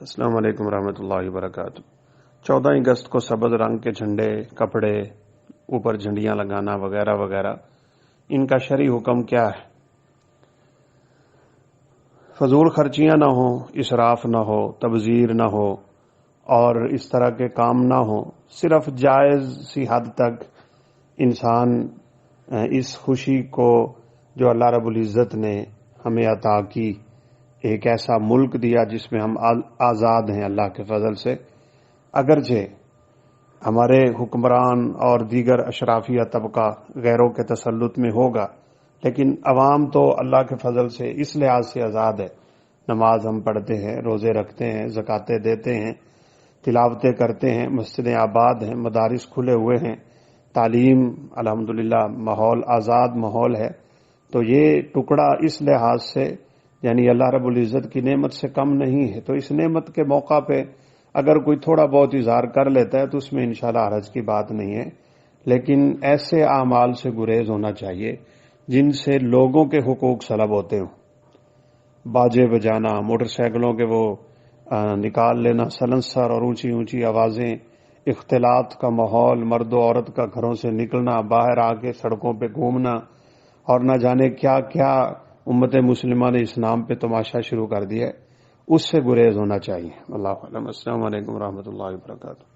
السلام علیکم ورحمۃ اللہ وبرکاتہ۔ 14 اگست کو سبز رنگ کے جھنڈے، کپڑے، اوپر جھنڈیاں لگانا وغیرہ وغیرہ، ان کا شرعی حکم کیا ہے؟ فضول خرچیاں نہ ہوں، اسراف نہ ہو، تبذیر نہ ہو اور اس طرح کے کام نہ ہوں، صرف جائز سی حد تک انسان اس خوشی کو جو اللہ رب العزت نے ہمیں عطا کی، ایک ایسا ملک دیا جس میں ہم آزاد ہیں اللہ کے فضل سے، اگرچہ ہمارے حکمران اور دیگر اشرافیہ طبقہ غیروں کے تسلط میں ہوگا، لیکن عوام تو اللہ کے فضل سے اس لحاظ سے آزاد ہے۔ نماز ہم پڑھتے ہیں، روزے رکھتے ہیں، زکاتیں دیتے ہیں، تلاوتیں کرتے ہیں، مسجدیں آباد ہیں، مدارس کھلے ہوئے ہیں، تعلیم الحمدللہ ماحول آزاد ماحول ہے۔ تو یہ ٹکڑا اس لحاظ سے یعنی اللہ رب العزت کی نعمت سے کم نہیں ہے۔ تو اس نعمت کے موقع پہ اگر کوئی تھوڑا بہت اظہار کر لیتا ہے تو اس میں انشاءاللہ حرج کی بات نہیں ہے، لیکن ایسے اعمال سے گریز ہونا چاہیے جن سے لوگوں کے حقوق سلب ہوتے ہوں۔ باجے بجانا، موٹر سائیکلوں کے وہ نکال لینا سلنسر اور اونچی اونچی آوازیں، اختلاط کا ماحول، مرد و عورت کا گھروں سے نکلنا، باہر آ کے سڑکوں پہ گھومنا اور نہ جانے کیا کیا امت مسلمہ نے اسلام پہ تماشا شروع کر دیا ہے، اس سے گریز ہونا چاہیے۔ اللہ علیہ۔ السلام علیکم ورحمۃ اللہ وبرکاتہ۔